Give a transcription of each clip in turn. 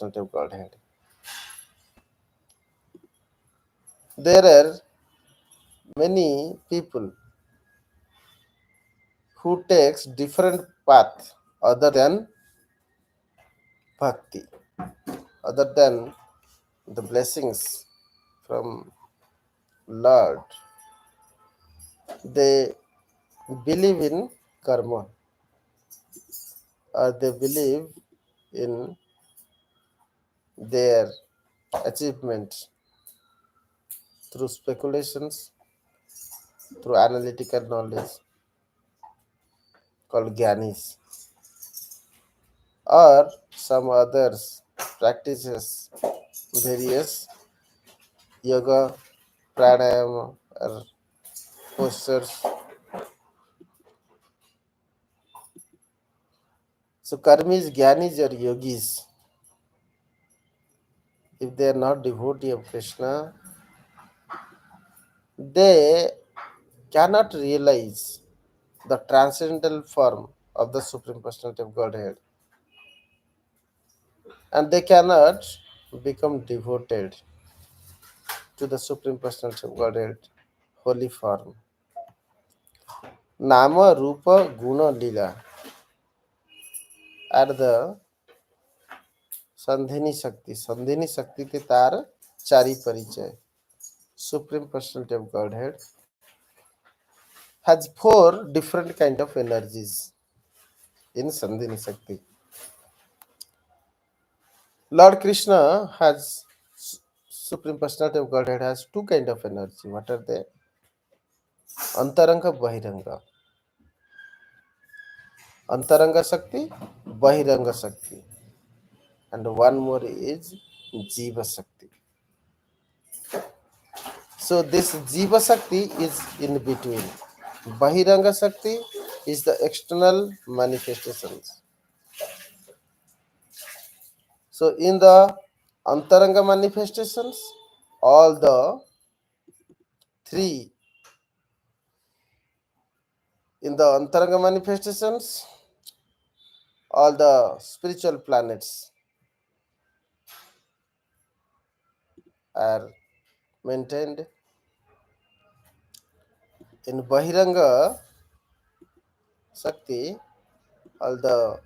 Personality of Godhead. There are many people who takes different path other than bhakti, other than the blessings from Lord. They believe in karma, or they believe in their achievement through speculations, through analytical knowledge called gyanis, or some others practices various yoga, pranayama, or postures. So karmis, gyanis, or yogis, if they are not devotee of Krishna, they cannot realize the transcendental form of the Supreme Personality of Godhead, and they cannot become devoted to the Supreme Personality of Godhead holy form. Nama, Rupa, Guna, Lila are the Sandhini Shakti. Sandhini Shakti te tar chari parichay. Supreme Personality of Godhead has four different kind of energies in Sandhini Shakti. Lord Krishna has Supreme Personality of Godhead has two kind of energy. What are they? Antaranga, Bahiranga. Antaranga Shakti, Bahiranga Shakti. And one more is Jiva Shakti. So this Jiva Shakti is in between. Bahiranga Shakti is the external manifestations. So in the Antaranga manifestations, all the three in the Antaranga manifestations, all the spiritual planets are maintained. In Bahiranga Shakti, all the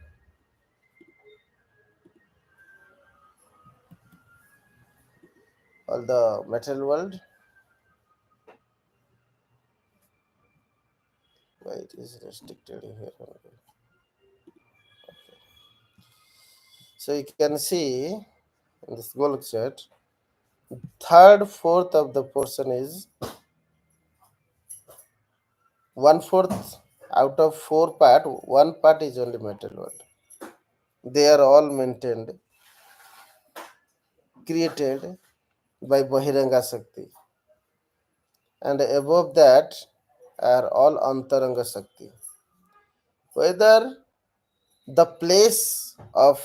material world, why it is restricted here. So you can see in this Golok chart, third fourth of the portion is 1/4 out of 4 part. One part is only material world. They are all maintained, created by Bahiranga Shakti, and above that are all Antaranga Shakti. Whether the place of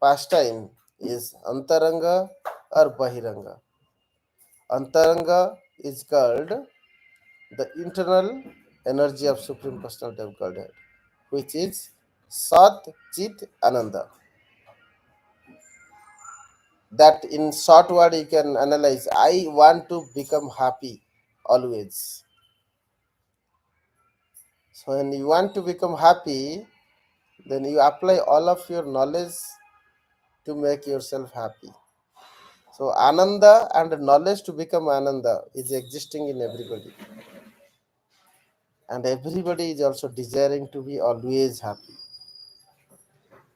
pastime is Antaranga or Bahiranga, Antaranga is called the internal energy of Supreme Personality of Godhead, which is Sat Chit Ananda. That in short word you can analyze, I want to become happy always. So when you want to become happy, then you apply all of your knowledge to make yourself happy. So Ananda and knowledge to become Ananda is existing in everybody. And everybody is also desiring to be always happy.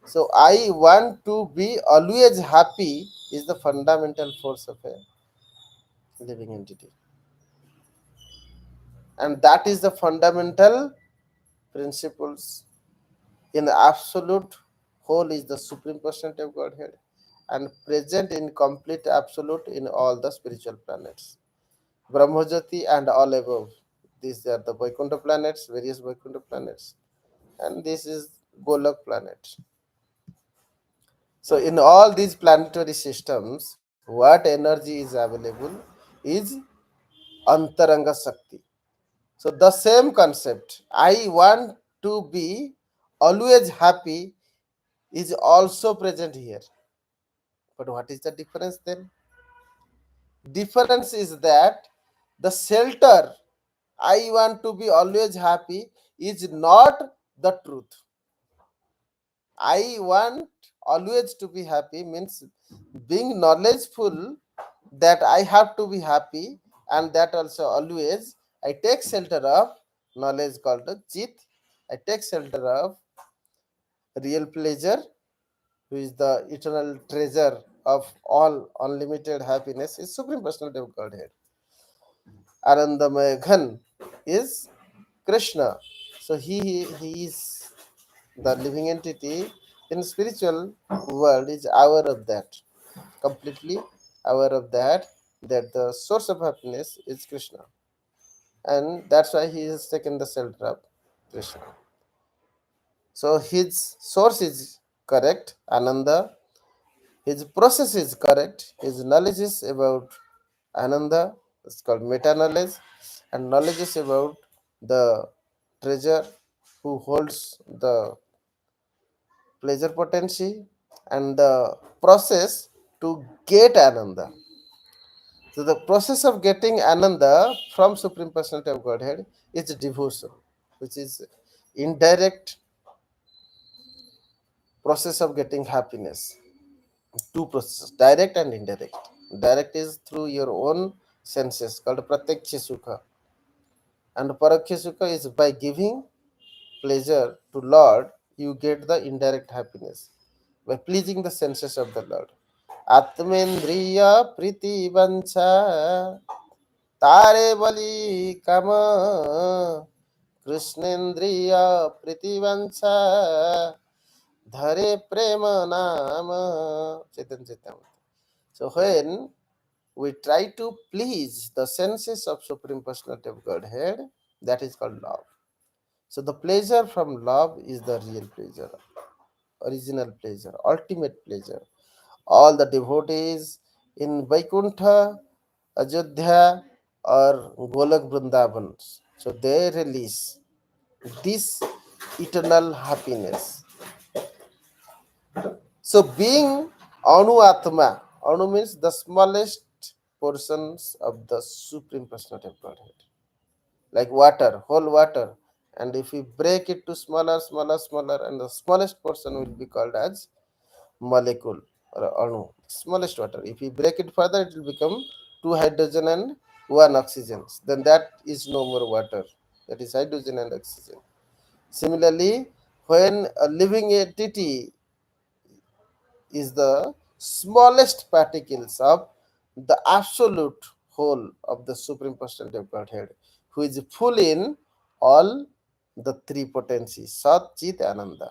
So I want to be always happy is the fundamental force of a living entity. And that is the fundamental principles in the absolute whole is the Supreme Personality of Godhead and present in complete absolute in all the spiritual planets. Brahmajati and all above. These are the Vaikuntha planets, various Vaikuntha planets. And this is Golok planet. So in all these planetary systems, what energy is available is Antaranga Shakti. So the same concept, I want to be always happy, is also present here. But what is the difference then? Difference is that the shelter, I want to be always happy, is not the truth. I want always to be happy means being knowledgeful that I have to be happy, and that also always I take shelter of knowledge called the chit. I take shelter of real pleasure, who is the eternal treasure of all unlimited happiness, is Supreme Personality of Godhead. Anandamaya Ghan is Krishna. So he is the living entity in spiritual world is aware of that, completely aware of that the source of happiness is Krishna, and that's why he has taken the shelter of Krishna. So his source is correct, Ananda. His process is correct. His knowledge is about Ananda. It's called meta knowledge, and knowledge is about the treasure who holds the pleasure potency, and the process to get Ananda. So the process of getting Ananda from Supreme Personality of Godhead is devotion, which is indirect process of getting happiness. Two processes, direct and indirect. Direct is through your own senses called pratyaksha sukha, and paraksha sukha is by giving pleasure to Lord, you get the indirect happiness by pleasing the senses of the Lord. Atmendriya priti vancha tare bali kama Krishnendriya priti vancha dhare prema nama Chaitan Chaitan. So when we try to please the senses of Supreme Personality of Godhead, that is called love. So the pleasure from love is the real pleasure, original pleasure, ultimate pleasure. All the devotees in Vaikuntha, Ajodhya, or Golak Vrindavan, so they release this eternal happiness. So being Anu Atma, Anu means the smallest portions of the Supreme Personality of Godhead, like water, whole water. And if we break it to smaller, and the smallest portion will be called as molecule or anu, smallest water. If we break it further, it will become two hydrogen and one oxygen. Then that is no more water. That is hydrogen and oxygen. Similarly, when a living entity is the smallest particles of the absolute whole of the Supreme Personality of Godhead, who is full in all the three potencies, Sat, Chit, Ananda.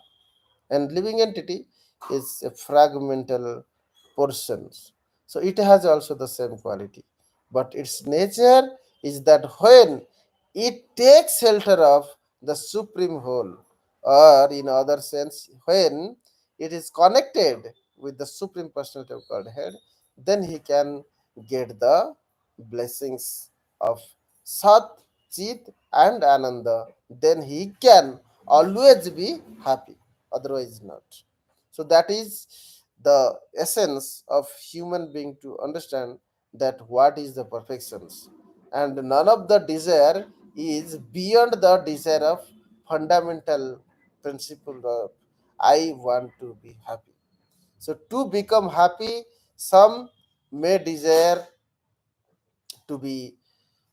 And living entity is a fragmental portions. So it has also the same quality. But its nature is that when it takes shelter of the supreme whole, or in other sense, when it is connected with the Supreme Personality of Godhead, then he can get the blessings of Sat, Chit, and Ananda. Then he can always be happy, otherwise not. So that is the essence of human being, to understand that what is the perfections, and none of the desire is beyond the desire of fundamental principle of I want to be happy. So to become happy, some may desire to be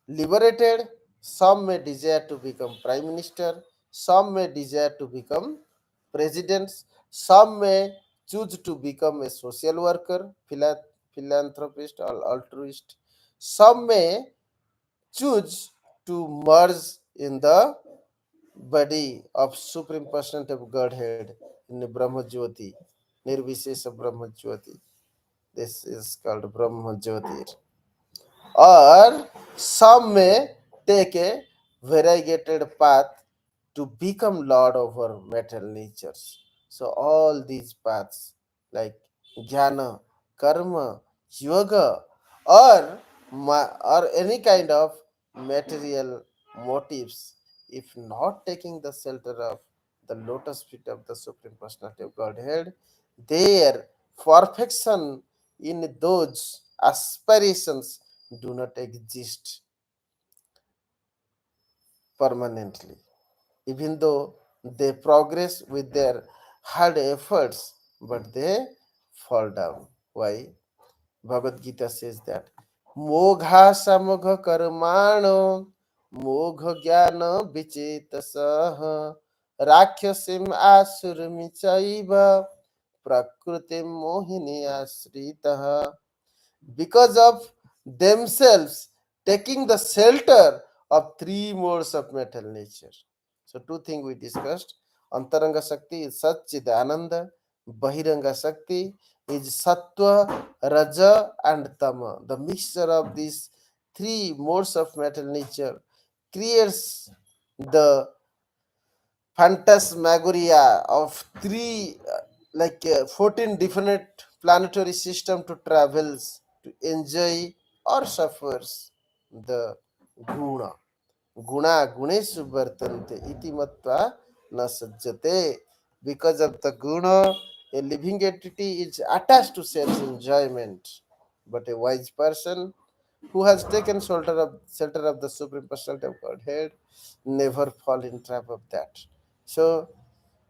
liberated, some may desire to become prime minister, some may desire to become presidents, some may choose to become a social worker, philanthropist, or altruist. Some may choose to merge in the body of Supreme Personality of Godhead in Brahma Jyoti, Nirvishesha Brahma Jyoti. This is called Brahma Jyoti. Or some may take a variegated path to become Lord over material natures. So all these paths like jnana, karma, yoga, or or any kind of material motives, if not taking the shelter of the lotus feet of the Supreme Personality of Godhead, their perfection in those aspirations do not exist permanently, even though they progress with their hard efforts, but they fall down. Why? Bhagavad Gita says that Mogha samogha karmano mogha jnana vichetasah rakyasim asurmi chaiva prakritim mohini asritah, because of themselves taking the shelter of three modes of metal nature. So, two things we discussed. Antaranga Shakti is Satchidananda, Bahiranga Shakti is Sattva, Raja, and Tama. The mixture of these three modes of metal nature creates the phantasmagoria of 14 different planetary system to travels, to enjoy or suffers the guna. Guna guneshu vartante iti matva na sajjate. Because of the guna, a living entity is attached to sense enjoyment. But a wise person who has taken shelter of the Supreme Personality of Godhead never fall in trap of that. So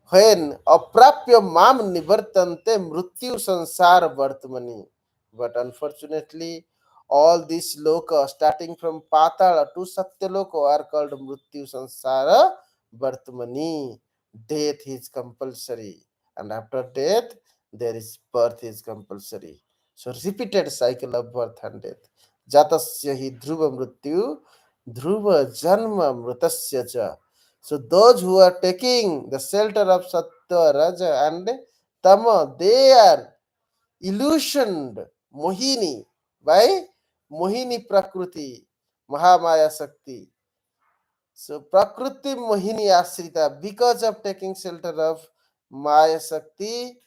when aprapya mam nivartante mrityu sansara vartmani. But unfortunately, all these loka, starting from Patala to Satyaloka, are called mrityu sansara vartmani. Death is compulsory, and after death, there is birth is compulsory. So, repeated cycle of birth and death. Jatasya hi dhruva mrityu, dhruva janma mritasya cha. So those who are taking the shelter of Sattva, Raja and Tama, they are illusioned Mohini by Mohini Prakriti, Mahamaya Sakti. So Prakriti Mohini Asrita, because of taking shelter of Maya Sakti,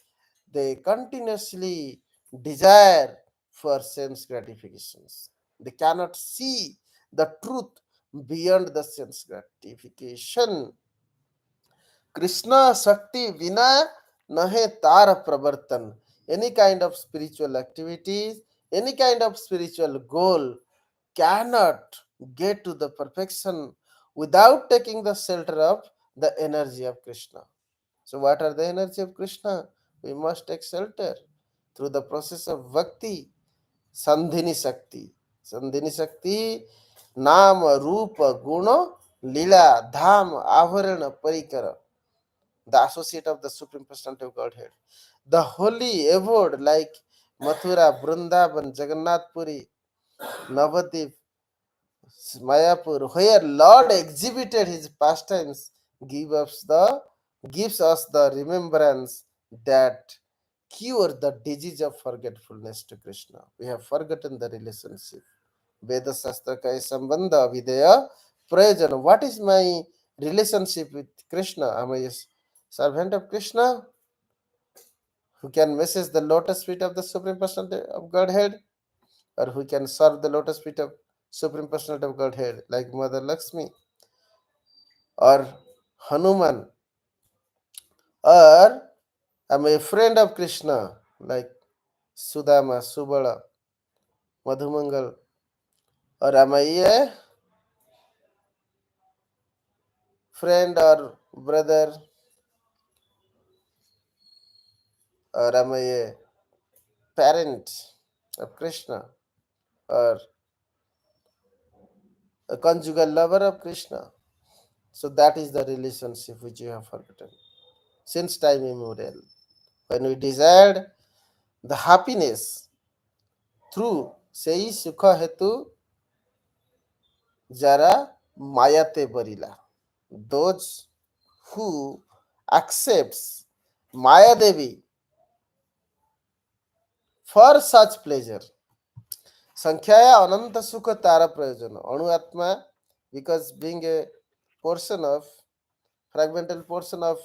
they continuously desire for sense gratifications. They cannot see the truth beyond the sense gratification. Krishna Shakti Vina Nahe Tara Pravartan. Any kind of spiritual activities, any kind of spiritual goal cannot get to the perfection without taking the shelter of the energy of Krishna. So, what are the energy of Krishna? We must take shelter through the process of bhakti, Sandhini Shakti. Sandhini Shakti, Nama, Rupa, Guna, Lila, Dham, Avarana, Parikara, the associate of the Supreme Personality of Godhead. The holy abode like Mathura, Vrindavan, Jagannath Puri, Navadip, Mayapur, where Lord exhibited his pastimes, give us the gives us the remembrance that cure the disease of forgetfulness to Krishna. We have forgotten the relationship. Veda Shastra ka sambandha videya prayojan. What is my relationship with Krishna? Am I a servant of Krishna who can message the lotus feet of the Supreme Personality of Godhead, or who can serve the lotus feet of Supreme Personality of Godhead like Mother Lakshmi or Hanuman, or am I a friend of Krishna like Sudama, Subala, Madhumangal, or am I a friend or brother, or am I a parent of Krishna, or a conjugal lover of Krishna? So that is the relationship which you have forgotten since time immemorial. When we desired the happiness through sei sukha hetu jara mayate barila. Those who accepts Maya Devi for such pleasure. Sankhya Ananta Sukha Tara Prayojana. Anu Atma, because being a portion of, fragmental portion of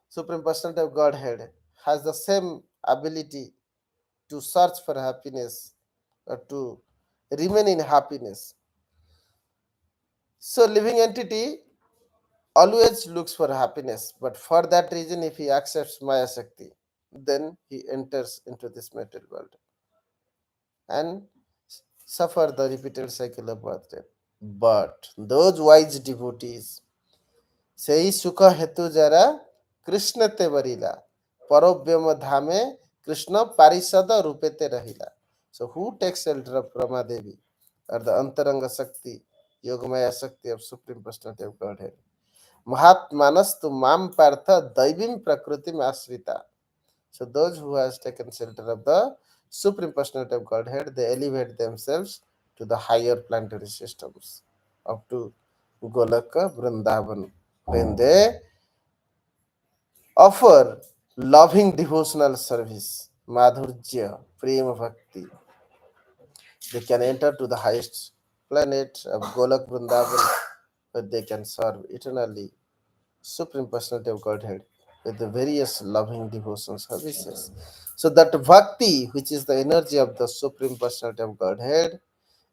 Supreme Personality of Godhead, has the same ability to search for happiness or to remain in happiness. So, living entity always looks for happiness, but for that reason, if he accepts Maya Shakti, then he enters into this material world. and suffer the repeated cycle of birth death. But those wise devotees, ସେହି ସୁଖ ହେତୁ ଯାରା କୃଷ୍ଣ ତେ ବରିଲା ପରୋବ୍ୟମ ଧାମେ କୃଷ୍ଣ ପାରିଷଦ ରୂପେତେ ରହିଲା. So who takes shelter of Brahma Devi or the Antaranga Shakti, Yogamaya Shakti of Supreme Personality of Godhead? Mahatmanastu mam partha daivim prakritim asrita. So those who has taken shelter of the Supreme Personality of Godhead, they elevate themselves to the higher planetary systems up to Golaka, Vrindavan. When they offer loving devotional service, Madhurya, Prema Bhakti, they can enter to the highest planet of Golak Vrindavan, where they can serve eternally Supreme Personality of Godhead with the various loving devotion services. So that bhakti, which is the energy of the Supreme Personality of Godhead,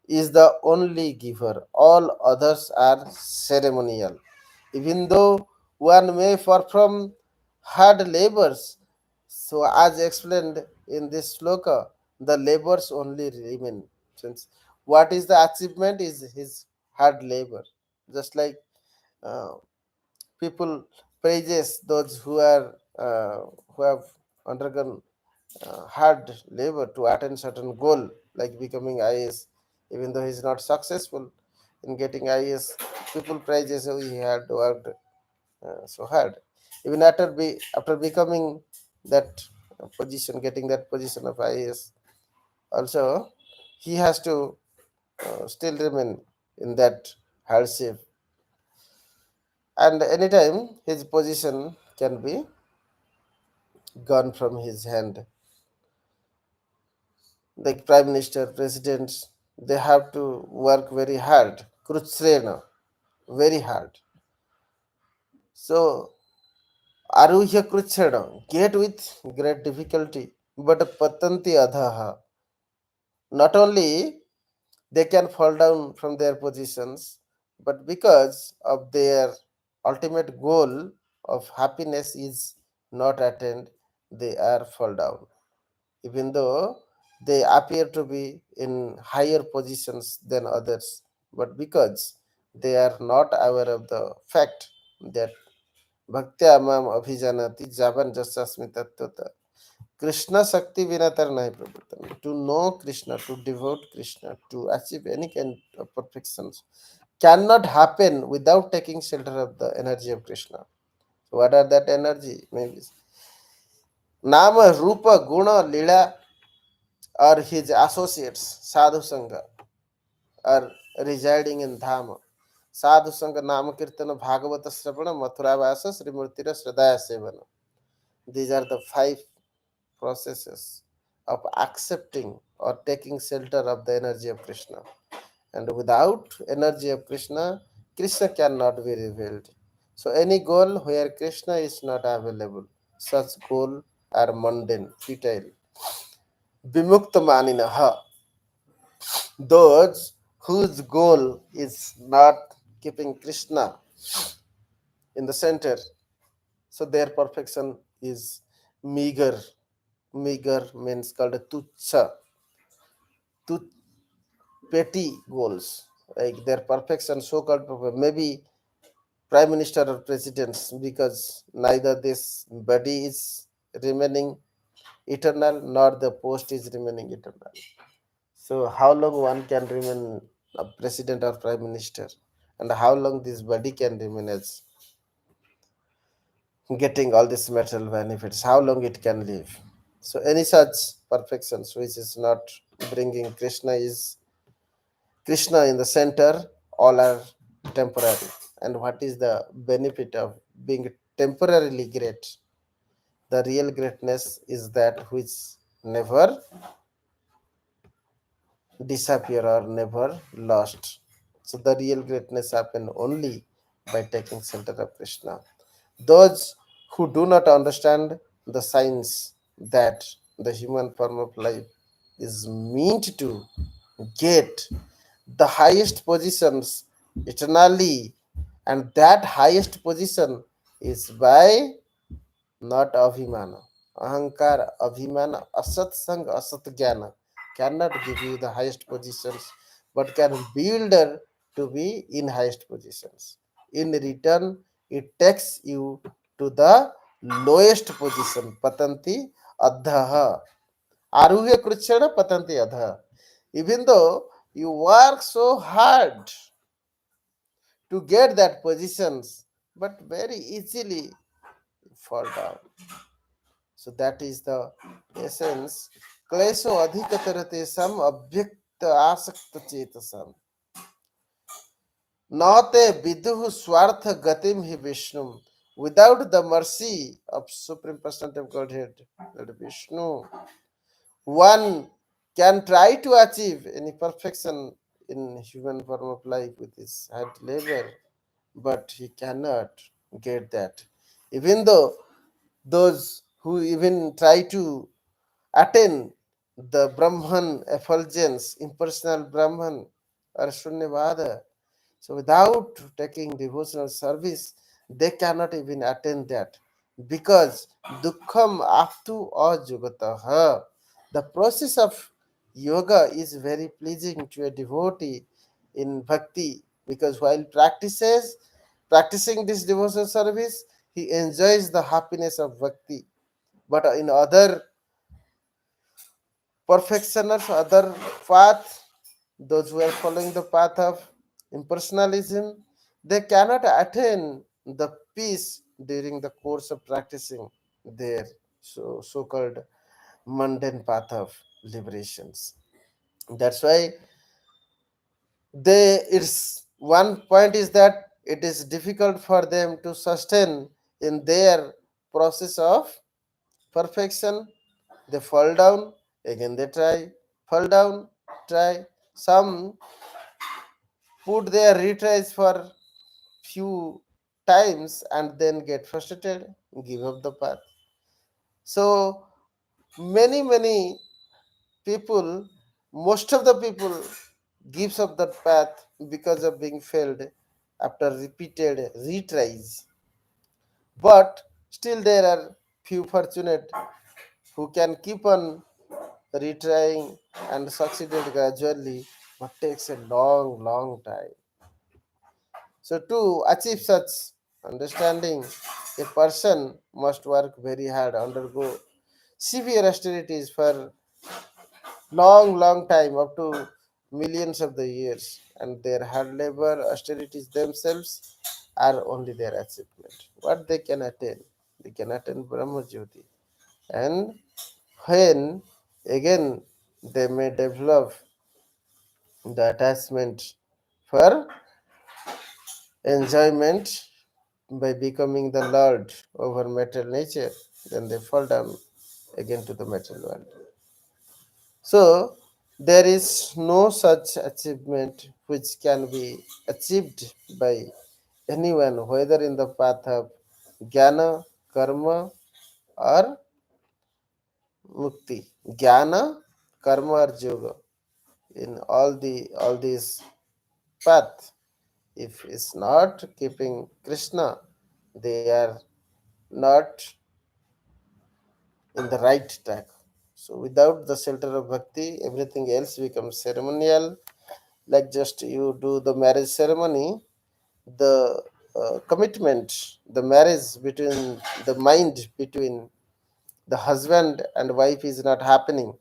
is the only giver. All others are ceremonial. Even though one may perform hard labors, so as explained in this sloka, the labors only remain. Since what is the achievement is his hard labor. Just like uh, people praises those who have undergone hard labor to attain certain goal like becoming IAS, even though he is not successful in getting IAS, people praises how he had worked so hard. Even after becoming that position, getting that position of IAS, also he has to still remain in that hardship, and anytime his position can be gone from his hand. Like prime minister, presidents, they have to work very hard, krutsrena, very hard. So aruhya krutsrena, get with great difficulty, but patanti adhaha. Not only they can fall down from their positions, but because of their ultimate goal of happiness is not attained, they are fall down. Even though they appear to be in higher positions than others, but because they are not aware of the fact that Bhaktya Mam Abhijanati Jaban Jasasmi Tattvata. Krishna Shakti Vinatar Nahi Prabhutan. To know Krishna, to devote Krishna, to achieve any kind of perfections cannot happen without taking shelter of the energy of Krishna. So what are that energy? Maybe Nama, Rupa, Guna, Lila, or his associates, Sadhu Sangha, are residing in Dhama. Sadhu Sangha Namakirtana Bhagavata Sravana Mathuravasa Srimurtira Sradaya Sevana. These are the five processes of accepting or taking shelter of the energy of Krishna. And without energy of Krishna, Krishna cannot be revealed. So any goal where Krishna is not available, such goal are mundane, futile. Vimukta maninaha, those whose goal is not keeping Krishna in the center, so their perfection is meager. Meager means called a tucha, tu petty goals. Like their perfection, so-called maybe prime minister or presidents, because neither this body is remaining eternal nor the post is remaining eternal. So how long one can remain a president or prime minister, and how long this body can remain as getting all these material benefits? How long it can live? So any such perfections which is not bringing Krishna in the center, all are temporary. And what is the benefit of being temporarily great? The real greatness is that which never disappear or never lost. So the real greatness happen only by taking shelter of Krishna. Those who do not understand the science that the human form of life is meant to get the highest positions eternally, and that highest position is by not abhimana, ahankara, abhimana, asat sang, asat jnana cannot give you the highest positions, but can build her to be in highest positions. In return, it takes you to the lowest position, patanti adhaha. Aruhya krutshana patanti adha. Even though you work so hard to get that positions, but very easily fall down. So that is the essence. Klesho adhikatarate sam abhyakta asakta chetasam. Nate viduhu swartha gatim hi Vishnu. Without the mercy of Supreme Personality of Godhead, that Vishnu, one can try to achieve any perfection in human form of life with his hard labor, but he cannot get that. Even though those who even try to attain the Brahman effulgence, impersonal Brahman or Shunyavada, so without taking devotional service, they cannot even attain that. Because dukkham aptu ajugataha. The process of yoga is very pleasing to a devotee in bhakti, because while practicing this devotional service, he enjoys the happiness of bhakti. But in other perfectioners, other path, those who are following the path of impersonalism, they cannot attain the peace during the course of practicing their so-called mundane path of liberations. That's why it's one point is that it is difficult for them to sustain in their process of perfection. They fall down, again they try, fall down, try. Some put their retries for few times and then get frustrated, give up the path. So many people, most of the people gives up that path because of being failed after repeated retries. But still there are few fortunate who can keep on retrying and succeeded gradually, but takes a long time. So to achieve such understanding, a person must work very hard, undergo severe austerities for long time, up to millions of the years, and their hard labor austerities themselves are only their achievement. What they can attain Brahma Jyoti, and when again they may develop the attachment for enjoyment by becoming the lord over material nature, then they fall down again to the material world. So there is no such achievement which can be achieved by anyone, whether in the path of jnana, karma, or mukti. Jnana, karma, or yoga. In all these paths, if it's not keeping Krishna, they are not in the right track. So without the shelter of bhakti, everything else becomes ceremonial. Like just you do the marriage ceremony, the commitment, the marriage between the mind between the husband and wife is not happening.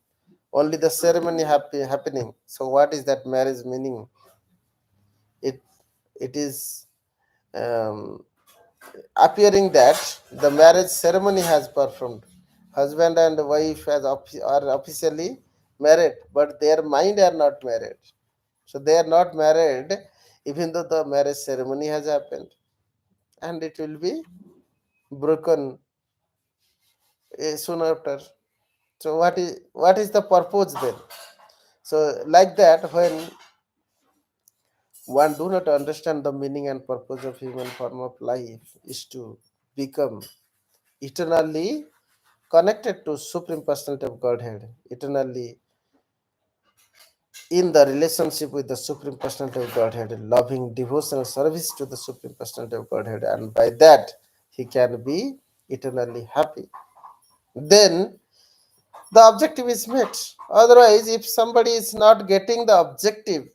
Only the ceremony happening. So what is that marriage meaning? It it is um, appearing that the marriage ceremony has performed. Husband and wife are officially married, but their mind are not married. So they are not married, even though the marriage ceremony has happened, and it will be broken soon after. So what is the purpose then? So like that, when one do not understand the meaning and purpose of human form of life, is to become eternally connected to Supreme Personality of Godhead, eternally in the relationship with the Supreme Personality of Godhead, loving devotional service to the Supreme Personality of Godhead, and by that he can be eternally happy. Then the objective is met. Otherwise, if somebody is not getting the objective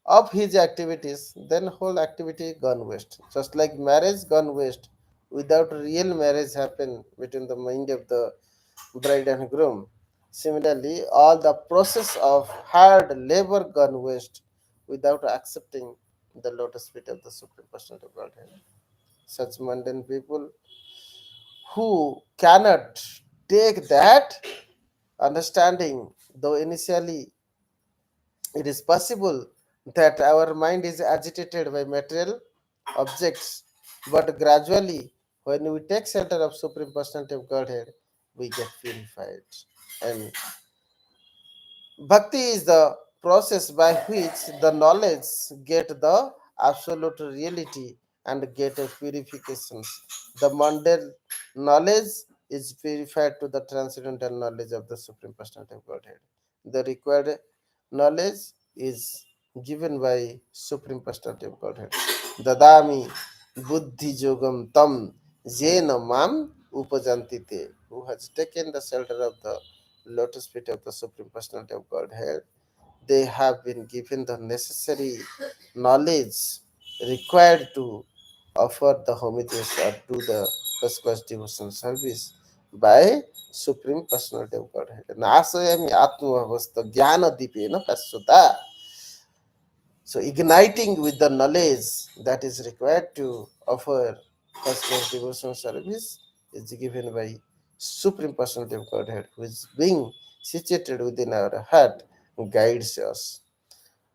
of his activities, then whole activity gone waste. Just like marriage gone waste, without real marriage happen between the mind of the bride and groom. Similarly, all the process of hard labor gone waste without accepting the lotus feet of the Supreme Personality of Godhead. Such mundane people who cannot take that understanding, though initially it is possible that our mind is agitated by material objects, but gradually, when we take shelter of Supreme Personality of Godhead, we get purified. And bhakti is the process by which the knowledge get the absolute reality and get a purifications. The mundane knowledge is purified to the transcendental knowledge of the Supreme Personality of Godhead. The required knowledge is given by Supreme Personality of Godhead. Dadami buddhi jogam tam jena mam upajantite, who has taken the shelter of the lotus feet of the Supreme Personality of Godhead. They have been given the necessary knowledge required to offer the homages or do the first class devotion service by Supreme Personality of Godhead. Nasayami Atmavasta Jnana Dipena Pashuddha. So, igniting with the knowledge that is required to offer first class devotional service is given by Supreme Personality of Godhead, who is being situated within our heart, guides us.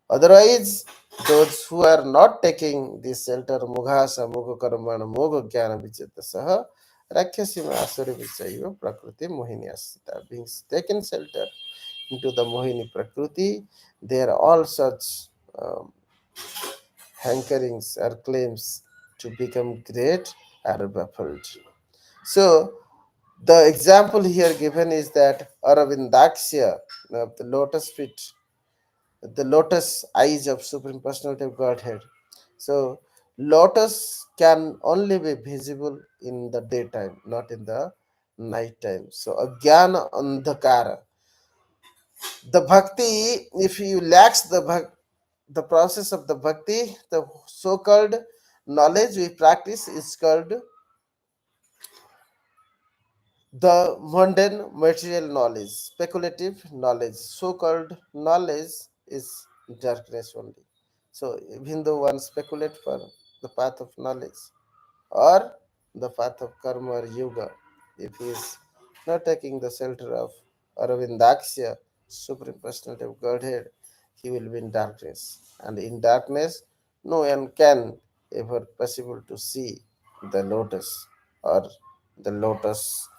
Otherwise, those who are not taking this shelter, Mughasa, Mugha Karmana, Mogha Jnana Vichitasaha, Rakhyasima Asuri Vichaiva, Prakriti Mohini Asita, being taken shelter into the Mohini Prakriti, there are all such um, hankerings or claims to become great are baffled. So, the example here given is that Aravindaksya, the lotus feet, the lotus eyes of Supreme Personality of Godhead. So, lotus can only be visible in the daytime, not in the night time. So, Agyana Andhakara. The bhakti, if you lacks the process of the bhakti, the so-called knowledge we practice is called the mundane material knowledge, speculative knowledge. So-called knowledge is darkness only. So even though one speculate for the path of knowledge or the path of karma or yoga, if he is not taking the shelter of Aravindaksya, Supreme Personality of Godhead, he will be in darkness. And in darkness, no one can ever possible to see the lotus or the lotus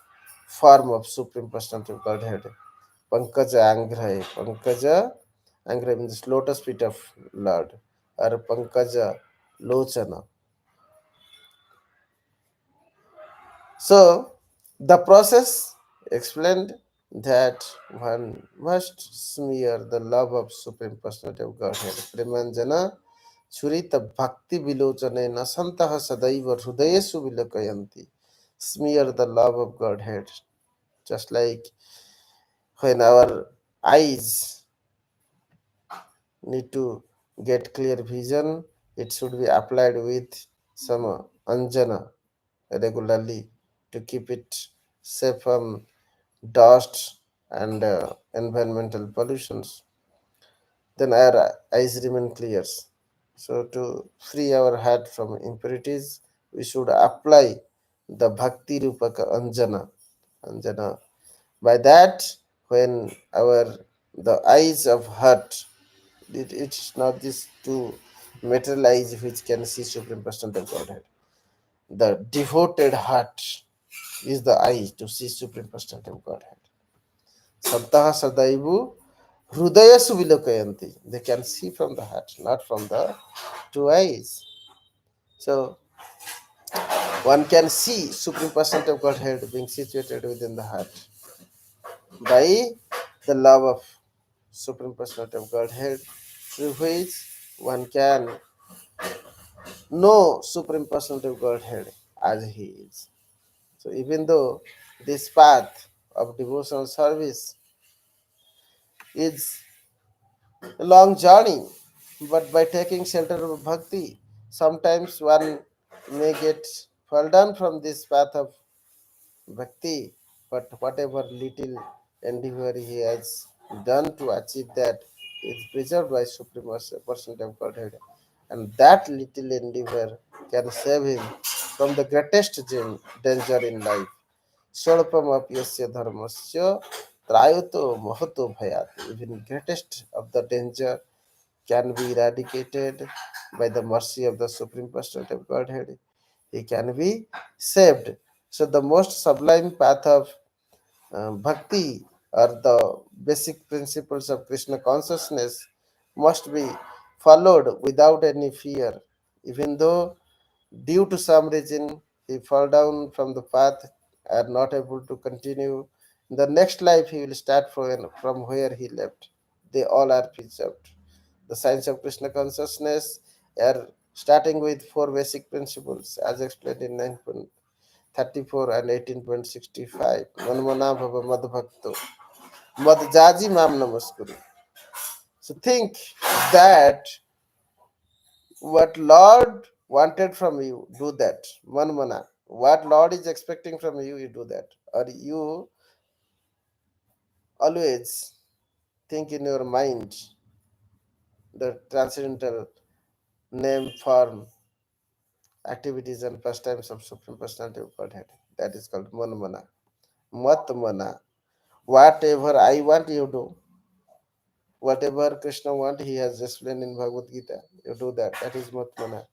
form of Supreme Personality of Godhead. Pankaja Angrahe. Pankaja Angrahe means lotus feet of Lord or Pankaja Lochana. So, the process explained that one must smear the love of Supreme Personality of Godhead. Premanjana Churita Bhakti Vilochane Nasantaha Sadaiva Hrudayesu Vilakayanti. Smear the love of Godhead. Just like when our eyes need to get clear vision, it should be applied with some anjana regularly to keep it safe from dust and environmental pollutions. Then our eyes remain clear. So, to free our heart from impurities, we should apply the Bhakti Rupaka Anjana. Anjana. By that, when our the eyes of heart, it's not this two material eyes which can see Supreme Personality of Godhead. The devoted heart is the eye to see Supreme Personality of Godhead. Santaha Sadaivu Hrudaya Suvilokayanti. They can see from the heart, not from the two eyes. So one can see Supreme Personality of Godhead being situated within the heart by the love of Supreme Personality of Godhead, through which one can know Supreme Personality of Godhead as He is. So even though this path of devotional service is a long journey, but by taking shelter of bhakti, sometimes one may get fall down from this path of bhakti, but whatever little endeavor he has done to achieve that is preserved by Supreme Personality of Godhead, and that little endeavor can save him from the greatest danger in life. Sholpamapyasya dharmasya trayoto mahato bhayat. Even greatest of the danger can be eradicated by the mercy of the Supreme Personality of Godhead. He can be saved. So the most sublime path of bhakti or the basic principles of Krishna consciousness must be followed without any fear. Even though due to some reason he fall down from the path and not able to continue, in the next life he will start from where he left. They all are preserved. The science of Krishna consciousness are starting with four basic principles as explained in 9.34 and 18.65. Manmana bhava madbhakto. Madjaji mam namaskuru. So think that what Lord wanted from you, do that. Manmana. What Lord is expecting from you, you do that. Or you always think in your mind the transcendental name, form, activities, and pastimes of Supreme Personality of Godhead. That is called Manmana. Matmana. Whatever I want, you do. Whatever Krishna want, he has explained in Bhagavad Gita. You do that. That is Matmana.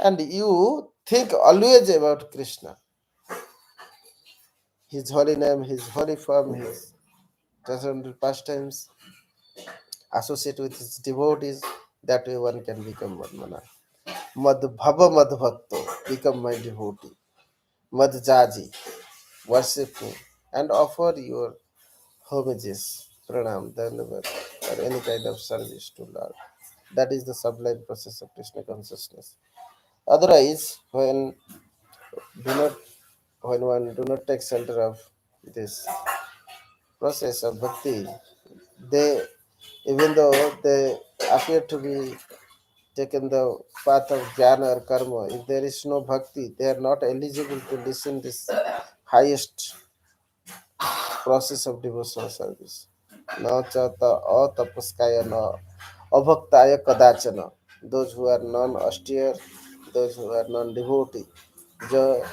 And you think always about Krishna, his holy name, his holy form, his transcendental pastimes, associate with his devotees. That way one can become Madmana. Madhbhava Madhbhakto, become my devotee. Madhjaji, worship me and offer your homages, pranam, dhanavad, or any kind of service to Lord. That is the sublime process of Krishna consciousness. Otherwise, do not when one do not take shelter of this process of bhakti, they even though they appear to be taken the path of jnana or karma, if there is no bhakti, they are not eligible to listen this highest process of devotional service. Na chata atapaskaya na abhaktaya kadachana. Those who are non-austere, those who are non-devotee, the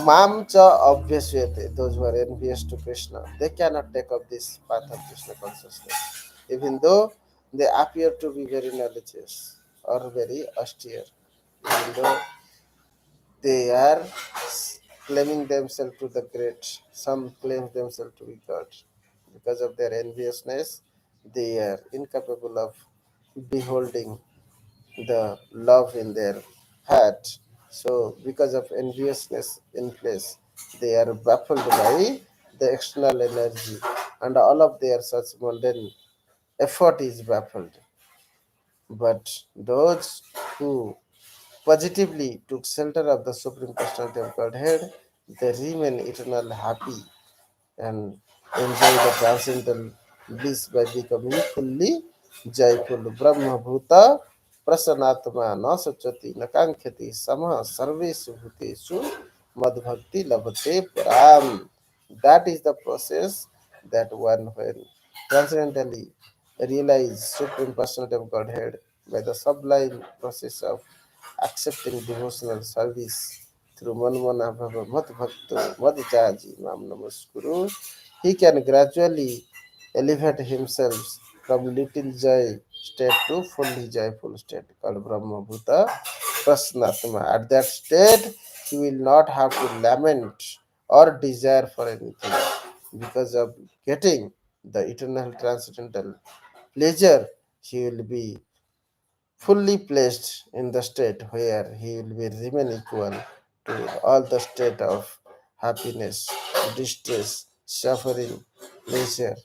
Mam cha obviously those who are envious to Krishna, they cannot take up this path of Krishna consciousness, even though they appear to be very knowledgeous or very austere, even though they are claiming themselves to the great. Some claim themselves to be God. Because of their enviousness, they are incapable of beholding the love in their heart. So, because of enviousness in place, they are baffled by the external energy, and all of their such mundane effort is baffled. But those who positively took shelter of the Supreme Personality of Godhead, they remain eternal happy and enjoy the transcendental bliss by becoming fully joyful. Brahma Bhuta Prasanatma na Sachati Nakankhati Sama Sarvesu Bhutesu Madhbhakti Labhate Param. That is the process that one when transcendentally realize Supreme Personality of Godhead by the sublime process of accepting devotional service through Manmana Bhava Mat Bhakto Madhjaji Mam Namaskuru, he can gradually elevate himself from little joy state to fully joyful state called Brahma Bhuta Prasnatma. At that state, he will not have to lament or desire for anything because of getting the eternal transcendental pleasure. He will be fully placed in the state where he will be remain equal to all the state of happiness, distress, suffering, pleasure,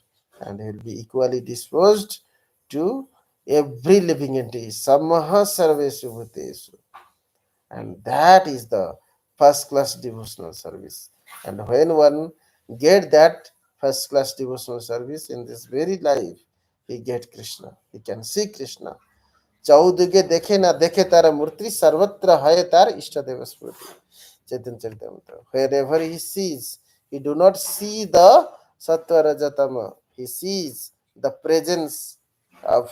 and he will be equally disposed to every living entity. Samaha sarvesu bhutesu. And that is the first class devotional service. And when one get that first class devotional service in this very life, he get Krishna. He can see Krishna. चौदिगे देखे ना देखे तारा मूर्ति सर्वत्र है तार इष्ट देव स्मृति चैतन्य Charitamrita wherever he sees he do not see the sattva rajatama, he sees the presence of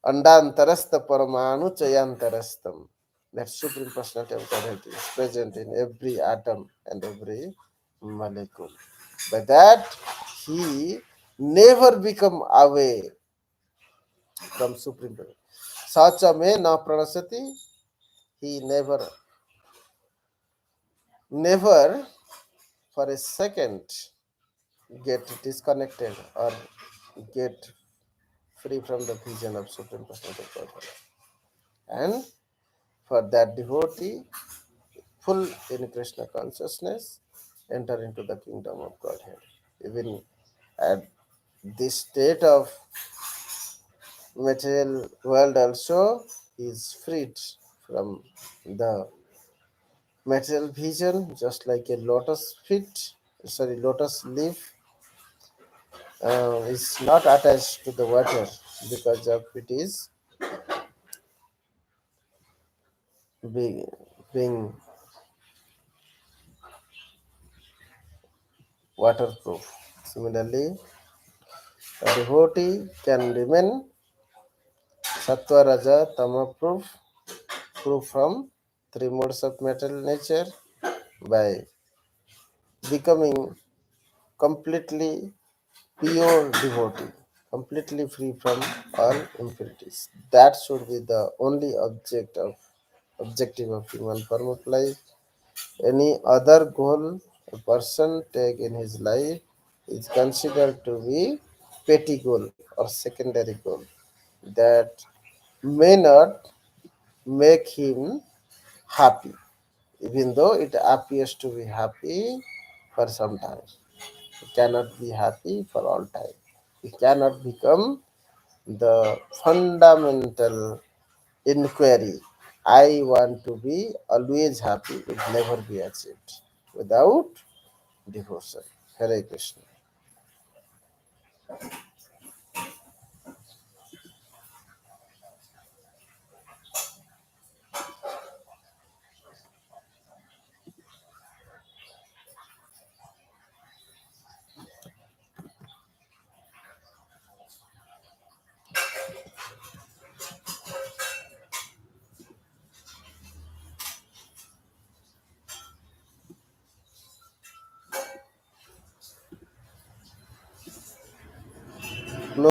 andantarastha paramanu chayantarastam, that supreme personality of Godhead is present in every atom and every molecule. By that he never become away from supreme personality. Sacha me na pranasati, he never for a second get disconnected or get free from the vision of Supreme Personality of Godhead. And for that devotee, full in Krishna consciousness, enter into the kingdom of Godhead. Even at this state of material world also, he is freed from the material vision, just like a lotus leaf is not attached to the water because of it is being, being waterproof. Similarly, a devotee can remain sattva, raja, tama proof from three modes of material nature by becoming completely pure devotee, completely free from all impurities. That should be the only objective of human form of life. Any other goal a person take in his life is considered to be petty goal or secondary goal that may not make him happy, even though it appears to be happy for some time. He cannot be happy for all time. He cannot become the fundamental inquiry. I want to be always happy will never be achieved without devotion. Hare Krishna.